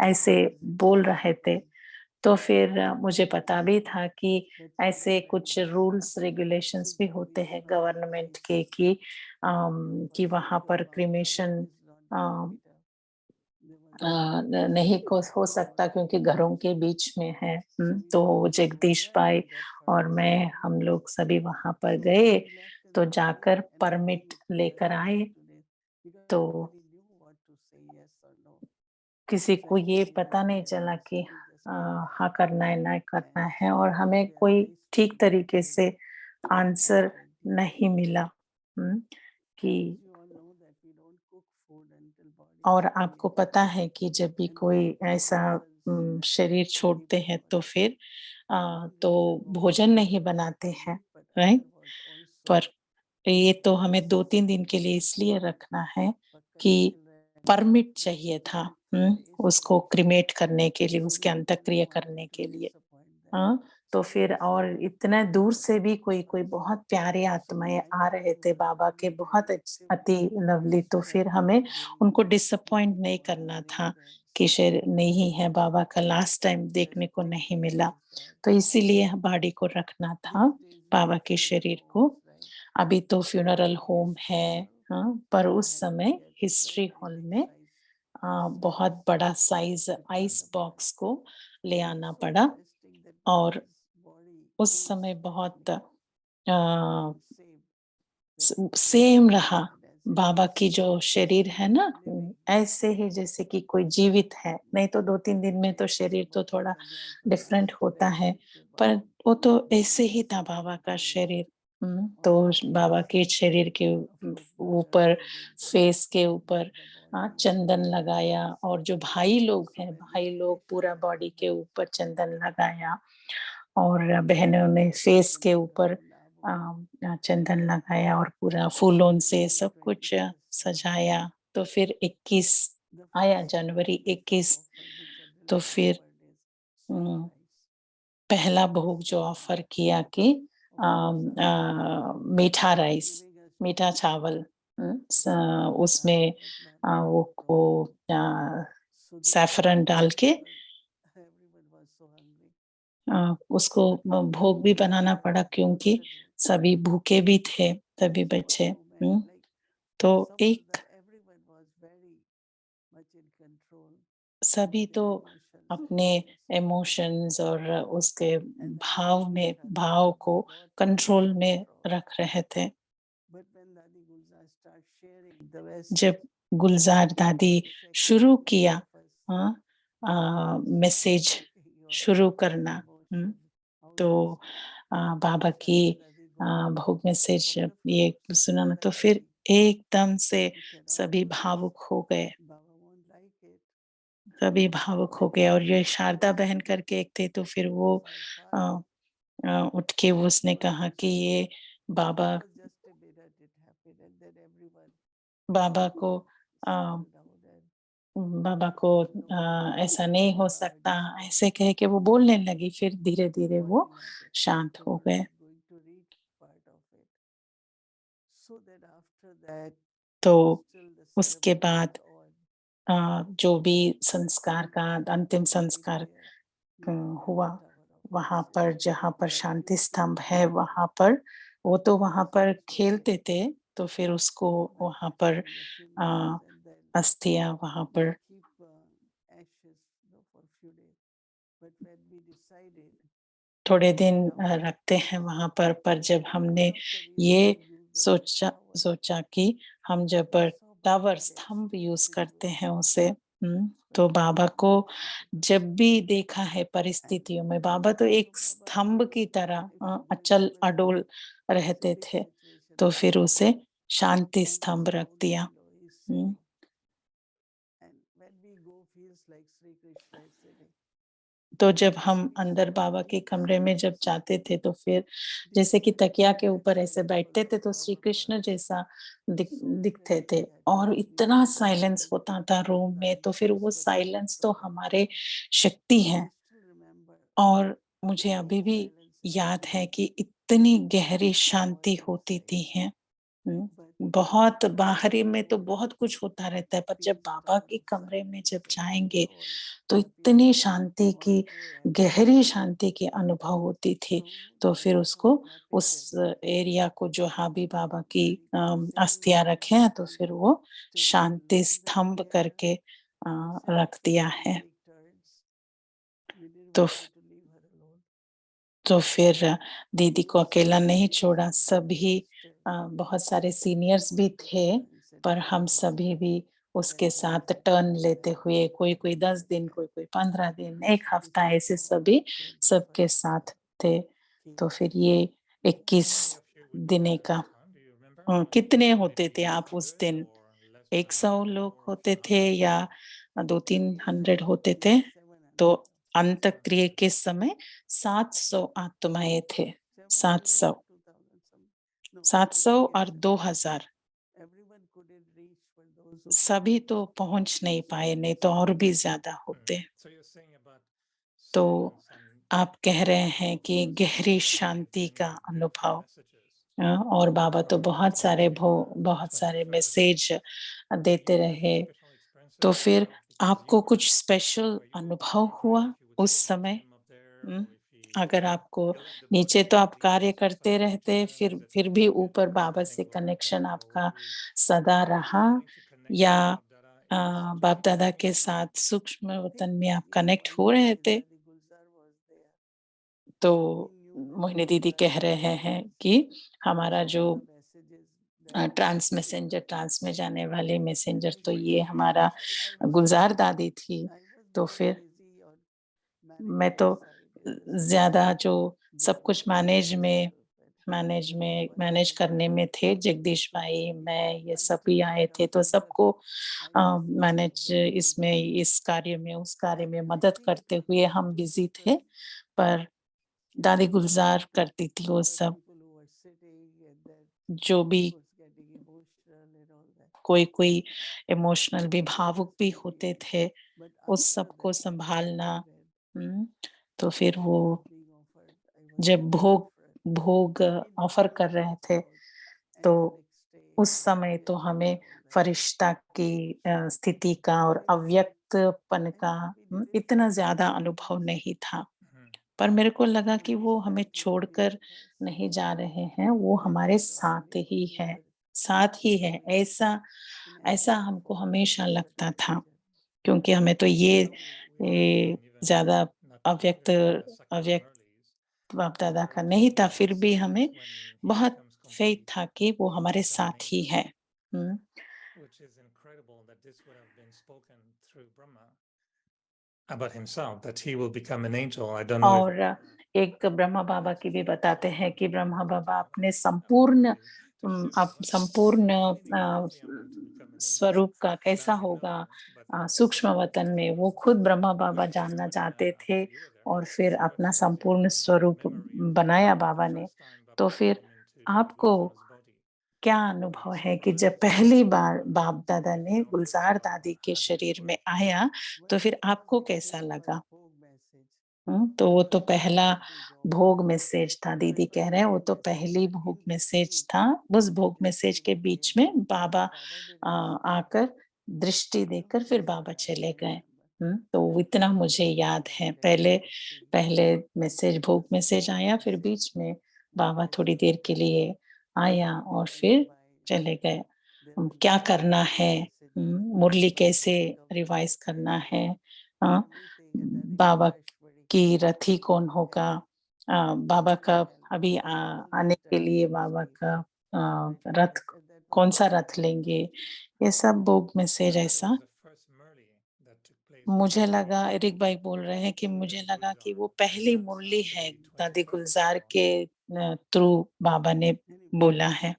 S2: ऐसे बोल रहे थे। तो फिर मुझे पता भी था कि ऐसे कुछ रूल्स रेगुलेशंस भी होते हैं गवर्नमेंट के कि वहाँ पर क्रिमेशन नहीं हो सकता क्योंकि घरों के बीच में है। तो जगदीश भाई और मैं, हम लोग सभी वहाँ पर गए, तो जाकर परमिट लेकर आए। तो किसी को ये पता नहीं चला कि हाँ करना है, ना करना है, और हमें कोई ठीक तरीके से आंसर नहीं मिला कि और आपको पता है कि जब भी कोई ऐसा शरीर छोड़ते हैं तो फिर तो भोजन नहीं बनाते हैं, राइट? पर ये तो हमें 2-3 दिन के लिए इसलिए रखना है कि परमिट चाहिए था, उसको क्रीमेट करने के लिए, उसके अंतःक्रिया करने के लिए। हाँ, तो फिर और इतने दूर से भी कोई बहुत प्यारे आत्माएँ आ रहे थे, बाबा के बहुत अति लवली, तो फिर हमें उनको डिसअपॉइंट नहीं करना था कि शायद नहीं है, बाबा का लास्ट टाइम देखने को नहीं मिला। तो इसीलिए बॉडी को रखना था, बाबा के शरीर को। अभी तो फ्यूनरल होम है, हाँ, पर उस समय हिस्ट्री हॉल में बहुत बड़ा साइज़ आइस बॉक्स को ले आना पड़ा और उस समय बहुत सेम रहा। बाबा की जो शरीर है ना, ऐसे ही जैसे कि कोई जीवित है, नहीं तो 2-3 दिन में तो शरीर तो थोड़ा डिफरेंट होता है, पर वो तो ऐसे ही था बाबा का शरीर। तो बाबा के शरीर के ऊपर, फेस के ऊपर चंदन लगाया और जो भाई लोग हैं, भाई लोग पूरा बॉडी के ऊपर चंदन लगाया और बहनों ने फेस के ऊपर चंदन लगाया और पूरा फूलों से सब कुछ सजाया। तो फिर 21 आया, जनवरी 21, तो फिर पहला भोग जो ऑफर किया कि मीठा राइस, मीठा चावल, उसमें वो सैफरन डाल के उसको भोग भी बनाना पड़ा क्योंकि सभी भूखे भी थे, सभी बच्चे। तो एक सभी तो अपने इमोशंस और उसके भाव को कंट्रोल में रख रहे थे। जब गुलजार दादी शुरू किया मैसेज शुरू करना, तो बाबा की भोग मैसेज ये सुना ना, तो फिर एकदम से सभी भावुक हो गए, सभी भावुक हो गए। और ये शारदा बहन करके एक थे, तो फिर वो अ, उठ के उसने कहा कि ये बाबा बाबा को अ, बाबा को ऐसा नहीं हो सकता, ऐसे कह के वो बोलने लगी, फिर धीरे-धीरे वो शांत हो गए। तो उसके बाद जो भी संस्कार का अंतिम संस्कार हुआ, वहाँ पर जहाँ पर शांति स्तंभ है, वहाँ पर वो तो वहाँ पर खेलते थे, तो फिर उसको वहाँ पर अस्थियाँ वहाँ पर थोड़े दिन रखते हैं वहाँ पर जब हमने ये सोचा सोचा कि हम जब टावर स्तंभ यूज़ करते हैं उसे, तो बाबा को जब भी देखा है परिस्थितियों में, बाबा तो एक स्तंभ की तरह अचल अडोल रहते थे, तो फिर उसे शांति स्तंभ रख दिया। तो जब हम अंदर बाबा के कमरे में जब जाते थे, तो फिर जैसे कि तकिया के ऊपर ऐसे बैठते थे, तो श्री कृष्ण जैसा दिखते थे और इतना साइलेंस होता था रूम में, तो फिर वो साइलेंस तो हमारे शक्ति है। और मुझे अभी भी याद है कि इतनी गहरी शांति होती थी है। बहुत बाहरी में तो बहुत कुछ होता रहता है, पर जब बाबा के कमरे में जब जाएँगे, तो इतनी शांति की, गहरी शांति की अनुभव होती थी। तो फिर उसको उस एरिया को जहाँ भी बाबा की अस्थियाँ रखे हैं, तो फिर वो शांति स्तंभ करके रख दिया है। तो फ तो फिर दीदी को अकेला नहीं छोड़ा, सभी बहुत सारे सीनियर्स भी थे, पर हम सभी भी उसके साथ टर्न लेते हुए, कोई-कोई 10 दिन, कोई-कोई 15 दिन, 1 हफ्ता, ऐसे सभी सबके साथ थे। तो फिर ये 21 दिने का कितने होते थे आप उस दिन? 100 लोग होते थे या 200-300 होते थे, तो अंतक्रिया के समय 700 आत्माएँ थे। 700 और 2000 सभी तो पहुँच नहीं पाए, नहीं तो और भी ज़्यादा होते। तो आप कह रहे हैं कि गहरी शांति का अनुभव, और बाबा तो बहुत सारे मैसेज देते रहे। तो फिर आपको कुछ स्पेशल अनुभव हुआ उस समय? अगर आपको नीचे तो आप कार्य करते रहते, फिर भी ऊपर बाबा से कनेक्शन आपका सदा रहा, या बाप दादा के साथ सूक्ष्म वतन में आप कनेक्ट हो रहे थे? तो मोहिनी दीदी कह रहे हैं कि हमारा जो ट्रांस में जाने वाले मैसेंजर, तो ये हमारा गुलजार दादी थी। तो फिर मैं तो ज़्यादा जो सब कुछ मैनेज करने में थे, जगदीश भाई, मैं, ये सभी आए थे, तो सबको मैनेज इसमें, इस कार्य में, उस कार्य में मदद करते हुए हम बिज़ी थे। पर दादी गुलजार करती थी वो सब। जो भी कोई इमोशनल भी, भावुक भी होते थे, उस सब को सँभालना। तो फिर वो जब भोग ऑफ़र कर रहे थे, तो उस समय तो हमें फरिश्ता की स्थिति का और अव्यक्तपन का इतना ज़्यादा अनुभव नहीं था। पर मेरे को लगा कि वो हमें छोड़कर नहीं जा रहे हैं, वो हमारे साथ ही है, ऐसा ऐसा हमको हमेशा लगता था। क्योंकि हमें तो ये ज़्यादा अव्यक्त अव्यक्त बाप-दादा का नहीं था, फिर भी हमें बहुत फ़ेथ था कि वो हमारे साथ ही है। हुँ।
S6: about himself, that he will become an angel. I don't know if
S2: और एक ब्रह्मा बाबा की भी बताते हैं कि ब्रह्मा बाबा अपने संपूर्ण स्वरूप का कैसा होगा सूक्ष्म वतन में, वो खुद ब्रह्मा बाबा जानना चाहते थे, और फिर अपना संपूर्ण स्वरूप बनाया बाबा ने। तो फिर आपको क्या अनुभव है कि जब पहली बार बाप दादा ने गुलजार दादी के शरीर में आया, तो फिर आपको कैसा लगा? तो वो तो पहला भोग मैसेज था, दीदी कह रहे हैं, वो तो पहली भोग मैसेज था। उस भोग मैसेज के बीच में बाबा आकर दृष्टि देकर फिर बाबा चले गए। तो इतना मुझे याद है। पहले भोग मैसेज आया, फिर बीच में बाबा थोड़ी देर के लिए आया और फिर चले गए। क्या करना है? मुरली कैसे रिवाइज़ करना है? अ, बाबा कि रथी कौन होगा? बाबा का अभी आने के लिए बाबा का रथ, कौन-सा रथ लेंगे? ये सब बुक मैसेज ऐसा। मुझे लगा, एरिक भाई बोल रहे हैं कि मुझे लगा कि वो पहली मुरली है दादी गुलज़ार के थ्रू बाबा ने बोला है।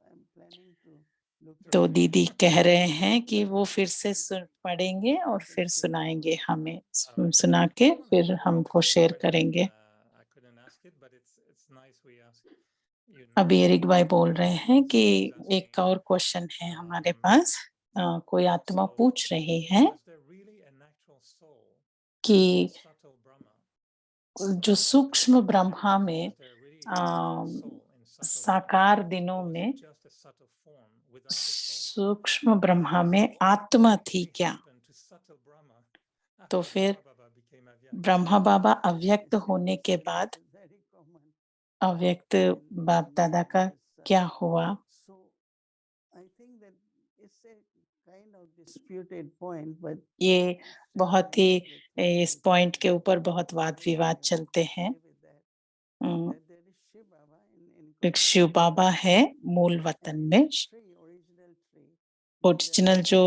S2: तो दीदी कह रहे हैं कि वो फिर से पढ़ेंगे और फिर सुनाएँगे हमें, सुना के फिर हमको शेयर करेंगे। अभी एरिक भाई बोल रहे हैं कि एक और क्वेश्चन है हमारे पास। कोई आत्मा पूछ रही है कि जो सूक्ष्म ब्रह्मा में साकार दिनों में सूक्ष्म ब्रह्मा में आत्मा थी क्या? तो फिर ब्रह्मा बाबा अव्यक्त होने के बाद अव्यक्त बाप दादा का क्या हुआ? ये बहुत ही इस पॉइंट के ऊपर बहुत वाद-विवाद चलते हैं। एक शिव बाबा है मूल वतन में, ओरिजिनल जो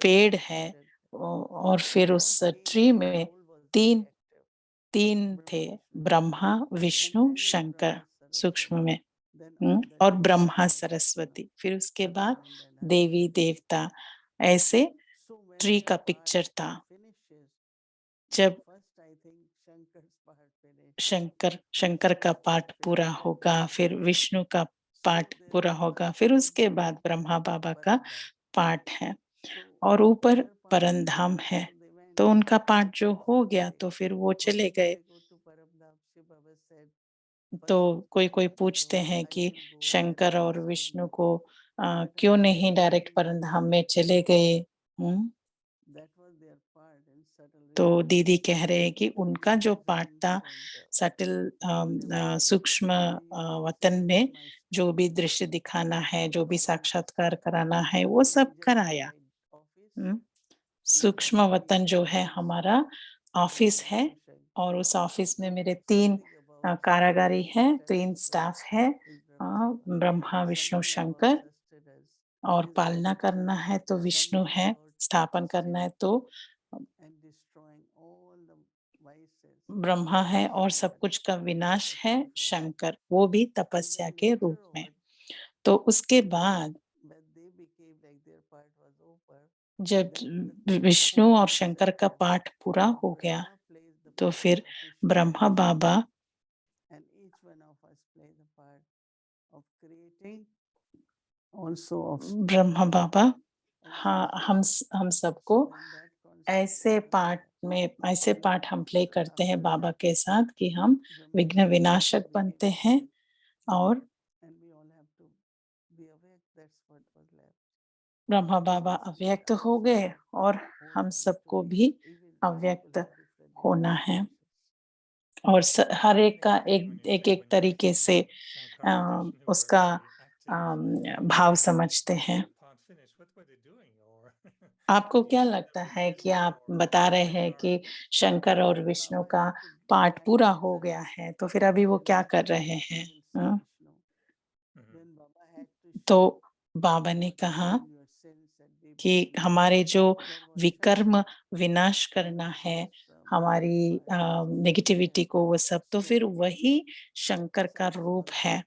S2: पेड़ है, और फिर उस ट्री में 3 थे, ब्रह्मा, विष्णु, शंकर सूक्ष्म में, और ब्रह्मा सरस्वती, फिर उसके बाद देवी-देवता ऐसे ट्री का पिक्चर था। जब शंकर का पाठ पूरा होगा, फिर विष्णु का पाठ पूरा होगा, फिर उसके बाद ब्रह्मा बाबा का पाठ है और ऊपर परमधाम है। तो उनका पाठ जो हो गया तो फिर वो चले गए। तो कोई पूछते हैं कि शंकर और विष्णु को क्यों नहीं डायरेक्ट परमधाम में चले गए? तो दीदी कह रहे हैं कि उनका जो पाठ था सटल सूक्ष्म वतन में जो भी दृश्य दिखाना है, जो भी साक्षात्कार कराना है, वो सब कराया। सूक्ष्म वतन जो है हमारा ऑफिस है और उस ऑफिस में मेरे 3 कारागारी है, 3 स्टाफ है, ब्रह्मा विष्णु शंकर, और पालना करना है तो विष्णु है, स्थापन करना है तो ब्रह्मा है, और सब कुछ का विनाश है शंकर, वो भी तपस्या के रूप में। तो उसके बाद जब विष्णु और शंकर का पाठ पूरा हो गया तो फिर ब्रह्मा बाबा ब्रह्मा बाबा हाँ हम सबको ऐसे पाठ हम प्ले करते हैं बाबा के साथ कि हम विघ्न विनाशक बनते हैं और ब्रह्मा बाबा अव्यक्त हो गए और हम सबको भी अव्यक्त होना है। और हर एक का एक तरीके से उसका भाव समझते हैं। आपको क्या लगता है कि आप बता रहे हैं कि शंकर और विष्णु का पाठ पूरा हो गया है, तो फिर अभी वो क्या कर रहे हैं? तो बाबा ने कहा कि हमारे जो विकर्म विनाश करना है, हमारी नेगेटिविटी को, वो सब तो फिर वही शंकर का रूप है।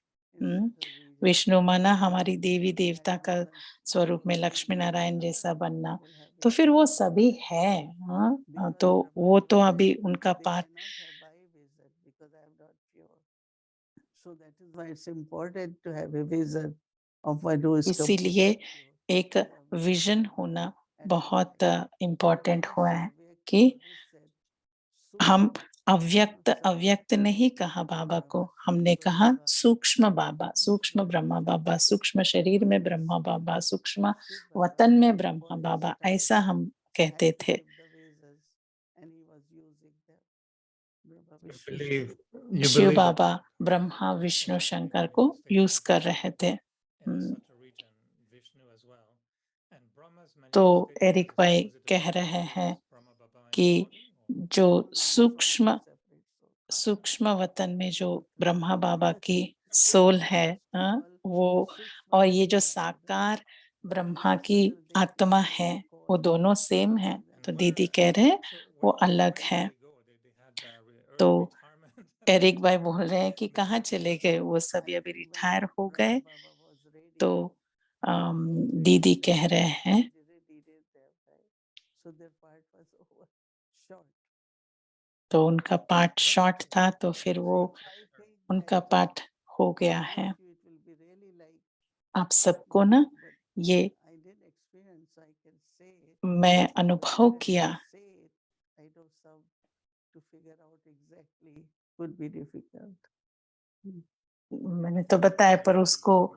S2: विष्णु माना हमारी देवी देवता का स्वरूप में लक्ष्मी नारायण जैसा बनना, तो फिर वो सभी है। तो वो तो अभी उनका पाठ इसीलिए एक विजन होना बहुत इम्पोर्टेंट हुआ है कि हम अव्यक्त नहीं कहा बाबा को, हमने कहा सूक्ष्म बाबा, सूक्ष्म ब्रह्मा बाबा, सूक्ष्म शरीर में ब्रह्मा बाबा, सूक्ष्म वतन में ब्रह्मा बाबा, ऐसा हम कहते थे। शिव बाबा ब्रह्मा विष्णु शंकर को यूज कर रहे थे। तो एरिक भाई कह रहे हैं कि जो सूक्ष्म वतन में जो ब्रह्मा बाबा की सोल है, वो, और ये जो साकार ब्रह्मा की आत्मा है, वो दोनों सेम है। तो दीदी कह रहे हैं वो अलग है। तो एरिक भाई बोल रहे हैं कि कहाँ चले गए, वो सभी अभी रिटायर हो गए। तो दीदी कह रहे हैं तो उनका पाठ शॉर्ट था, तो फिर वो उनका पाठ हो गया है। आप सबको ना ये मैं अनुभव किया। मैंने तो बताया, पर उसको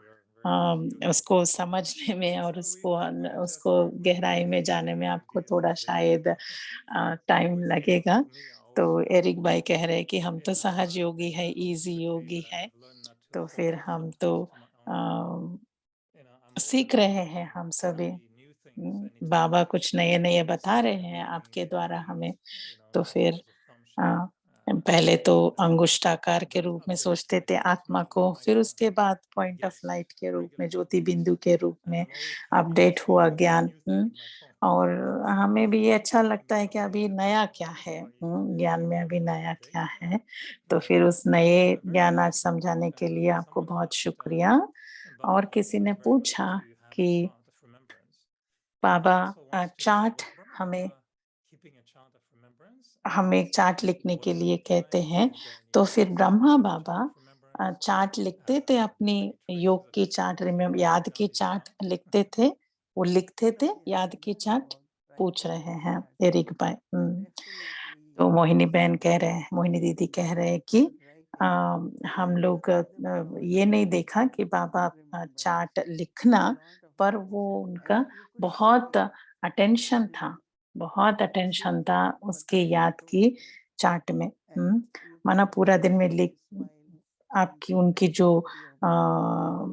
S2: समझने में और उसको गहराई में जाने में आपको थोड़ा शायद टाइम लगेगा। तो एरिक भाई कह रहे हैं कि हम तो सहज योगी है, इजी योगी है, तो फिर हम तो सीख रहे हैं हम सभी। बाबा कुछ नए बता रहे हैं आपके द्वारा हमें। तो फिर पहले तो अंगुष्ठाकार के रूप में सोचते थे आत्मा को, फिर उसके बाद पॉइंट ऑफ लाइट के रूप में, ज्योति बिंदु के रूप में अपडेट हुआ ज्ञान। और हमें भी ये अच्छा लगता है कि अभी नया क्या है, ज्ञान में अभी नया क्या है। तो फिर उस नए ज्ञान आज समझाने के लिए आपको बहुत शुक्रिया। और किसी ने पूछा कि बाबा
S6: also wants to
S2: chart
S6: show Brahma
S2: हमें
S6: Baba keeping a chart of remembrance, and
S2: हमें चार्ट लिखने
S6: what
S2: के
S6: does
S2: लिए
S6: it
S2: कहते
S6: imply
S2: हैं,
S6: in his journey?
S2: तो
S6: He
S2: फिर
S6: wants to
S2: Brahma
S6: keep a
S2: Baba
S6: chart of remembrance,
S2: chart लिखते थे, अपनी
S6: when he traces
S2: योग
S6: the
S2: की
S6: steps
S2: चार्ट
S6: of
S2: याद की
S6: Gaudiya
S2: चार्ट
S6: Lama.
S2: लिखते थे, वो लिखते थे,
S3: Exactly,
S2: याद
S3: and
S2: की
S3: that
S2: चार्ट
S3: about trying
S2: पूछ
S3: to
S2: रहे
S3: do
S2: हैं
S3: that.
S2: एरिक भाई।
S3: Definitely,
S2: तो मोहिनी बहन कह रहे हैं,
S3: the
S2: मोहिनी दीदी कह रहे हैं
S3: Gaudiya
S2: कि
S3: Lama writing,
S2: हम लोग
S3: because they were not
S2: ये नहीं
S3: into
S2: देखा कि
S3: keeping
S2: बाबा
S3: remembrance,
S2: चार्ट लिखना,
S3: lot of
S2: पर वो
S3: attention,
S2: उनका
S3: and you could
S2: बहुत
S3: see
S2: अटेंशन
S3: in
S2: था,
S3: the
S2: बहुत अटेंशन था उसके
S3: whatever they
S2: याद की
S3: wrote it,
S2: चार्ट में।
S3: and you
S2: माना
S3: could
S2: पूरा दिन में
S3: see the smile
S2: आपकी
S3: and
S2: उनकी जो
S3: simplicity of Baba as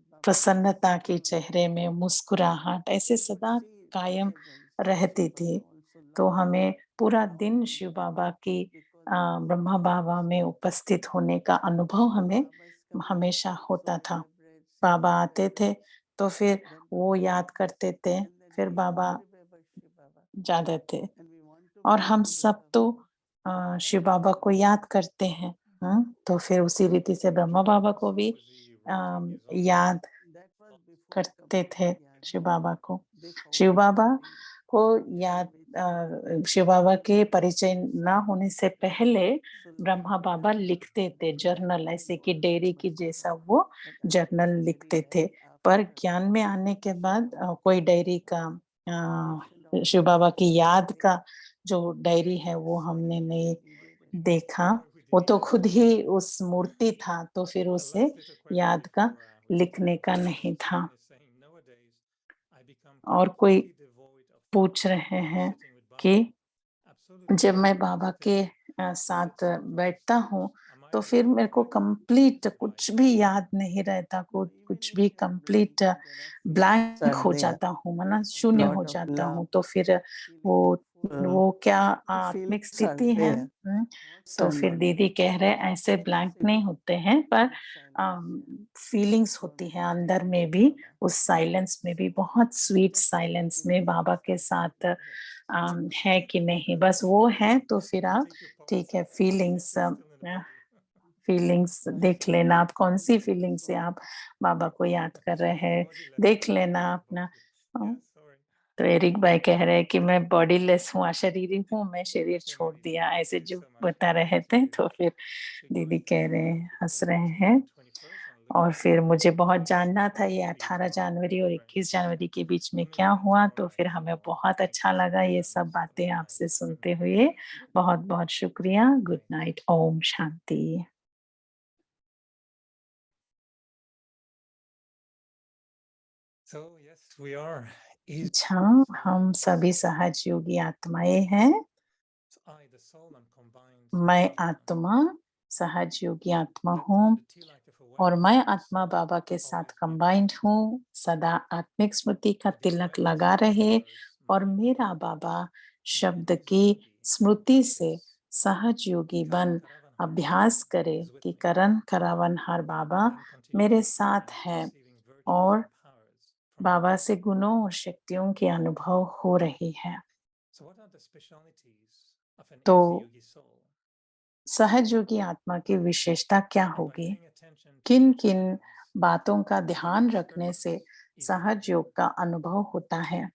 S3: Baba
S2: प्रसन्नता
S3: used
S2: के
S3: to
S2: चेहरे में मुस्कुराहट ऐसे
S3: you could
S2: सदा
S3: see
S2: कायम
S3: that also
S2: रहती
S3: Shiv
S2: थी।
S3: Baba also
S2: तो
S3: loved
S2: हमें पूरा
S3: all
S2: दिन
S3: of
S2: शिव
S3: them
S2: बाबा की
S3: because of their
S2: ब्रह्मा बाबा में
S3: presence.
S2: उपस्थित होने का अनुभव हमें
S3: Baba is coming
S2: हमेशा
S3: also
S2: होता था।
S3: elaborates
S2: बाबा
S3: about
S2: आते
S3: that.
S2: थे तो फिर
S3: Then
S2: वो
S3: Baba
S2: याद करते थे,
S3: and that
S2: फिर बाबा
S3: Gaudiya Baba Shiv Baba,
S2: जाते थे,
S3: and we want to
S2: और
S3: bring
S2: हम
S3: to
S2: सब
S3: Baba
S2: तो
S3: that
S2: शिव बाबा को याद करते हैं। तो फिर उसी रीति से ब्रह्मा बाबा को भी याद
S3: that was before
S2: करते
S3: coming
S2: थे
S3: to Gyan
S2: शिव
S3: Yog.
S2: बाबा को।
S3: They
S2: Shiv
S3: found
S2: Baba
S3: somebody
S2: को याद शिव बाबा के परिचय ना होने से पहले ब्रह्मा बाबा लिखते थे जर्नल, ऐसे कि डेयरी की जैसा वो जर्नल लिखते थे। पर ज्ञान में आने के बाद कोई डायरी का शिव बाबा की याद का जो डायरी है वो हमने नहीं देखा। वो तो खुद ही उस मूर्ति था, तो फिर उसे याद का लिखने का नहीं था। और कोई पूछ रहे हैं कि जब मैं बाबा के साथ बैठता हूँ तो फिर मेरे को कंप्लीट कुछ भी याद नहीं रहता, कुछ भी कंप्लीट ब्लैंक हो जाता हूँ, माना शून्य हो जाता हूँ। तो फिर वो क्या आत्मिक स्थिति है? तो फिर दीदी कह रहे हैं ऐसे ब्लैंक नहीं होते हैं, पर फीलिंग्स होती है अंदर में भी, उस साइलेंस में भी, बहुत स्वीट साइलेंस में बाबा के साथ है कि नहीं, बस वो है। तो फिर आप ठीक है, फीलिंग्स देख लेना, आप कौन सी फीलिंग से आप बाबा को याद कर रहे हैं, देख लेना अपना। तो एरिक भाई कह रहे हैं कि मैं बॉडी लेस हूँ, अशरीरी हूँ, मैं शरीर छोड़ दिया, ऐसे जो बता रहे थे। तो फिर दीदी कह रहे हैं, हंस रहे हैं। और फिर मुझे बहुत जानना था ये 18 जनवरी और 21 जनवरी के बीच में क्या हुआ, तो फिर हमें बहुत अच्छा लगा ये सब बातें आपसे सुनते हुए। बहुत बहुत शुक्रिया। Good night, Om Shanti. अच्छा, हम सभी सहज योगी आत्माएं हैं। मैं आत्मा सहज योगी आत्मा हूँ और मैं आत्मा बाबा के साथ कंबाइंड हूँ। सदा आत्मिक स्मृति का तिलक लगा रहे और मेरा बाबा शब्द की स्मृति से सहज योगी बन अभ्यास करे कि करण करावन हर बाबा मेरे साथ है और बाबा से गुणों और शक्तियों के अनुभव हो रही है। तो सहज योगी आत्मा की विशेषता क्या होगी? किन किन बातों का ध्यान रखने से सहज योग का अनुभव होता है?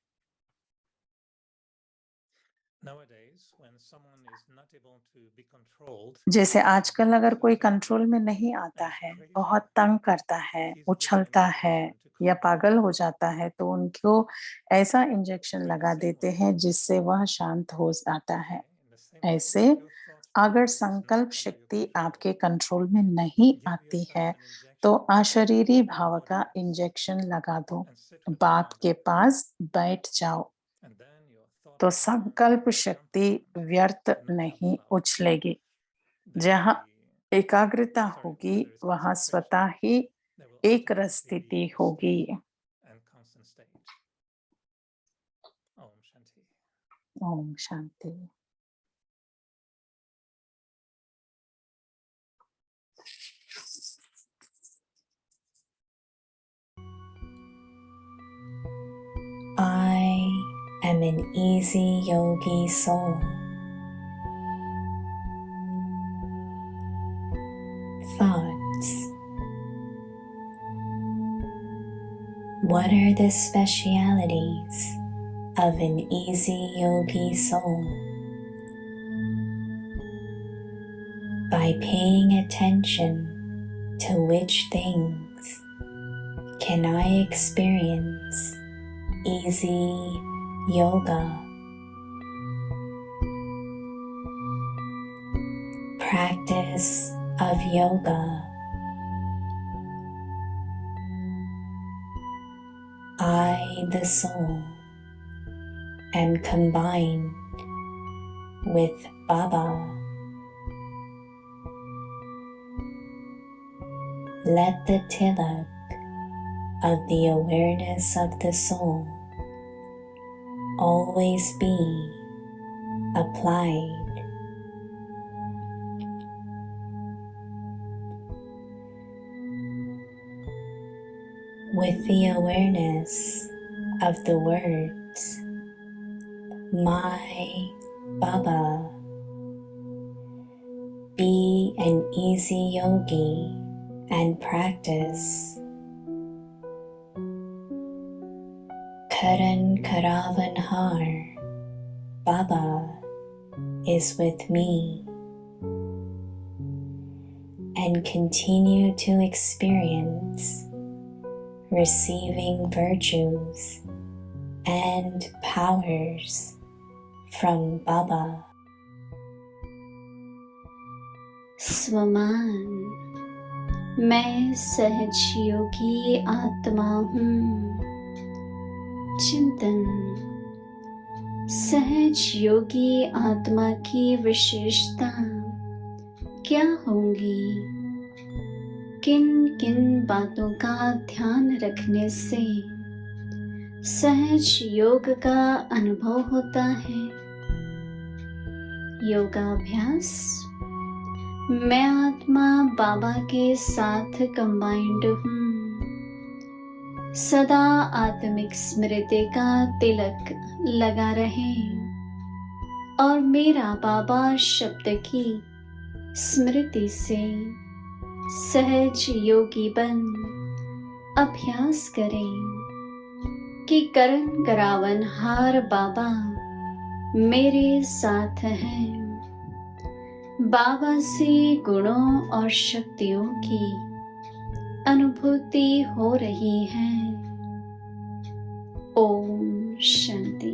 S2: जैसे आजकल अगर कोई कंट्रोल में नहीं आता है, बहुत तंग करता है, उछलता है या पागल हो जाता है, तो उनको ऐसा इंजेक्शन लगा देते हैं जिससे वह शांत हो जाता है। ऐसे अगर संकल्प शक्ति आपके कंट्रोल में नहीं आती है तो अशरीरी भाव का इंजेक्शन लगा दो, बाप के पास बैठ जाओ, तो संकल्प शक्ति व्यर्थ नहीं उछलेगी। जहाँ एकाग्रता होगी वहाँ स्वतः ही एक रस स्थिति होगी। Om Shanti.
S5: I am an easy yogi soul. Thoughts. What are the specialities of an easy yogi soul. By paying attention to which things can I experience easy yoga, practice of yoga. I, the soul, am combined with Baba. Let the tilak of the awareness of the soul always be applied. With the awareness of the words, my Baba, be an easy yogi and practice. Karan Karavan Har, Baba is with me, and continue to experience receiving virtues and powers from Baba.
S1: स्वमान, मैं सहज योगी आत्मा हूँ। चिंतन, सहज योगी आत्मा की विशेषता क्या होंगी? किन किन बातों का ध्यान रखने से सहज योग का अनुभव होता है? योगाभ्यास, मैं आत्मा बाबा के साथ कंबाइंड हूँ। सदा आत्मिक स्मृति का तिलक लगा रहे और मेरा बाबा शब्द की स्मृति से सहज योगी बन अभ्यास करें कि करण करावन हार बाबा मेरे साथ हैं। बाबा से गुणों और शक्तियों की अनुभूति हो रही है। ओम शांति।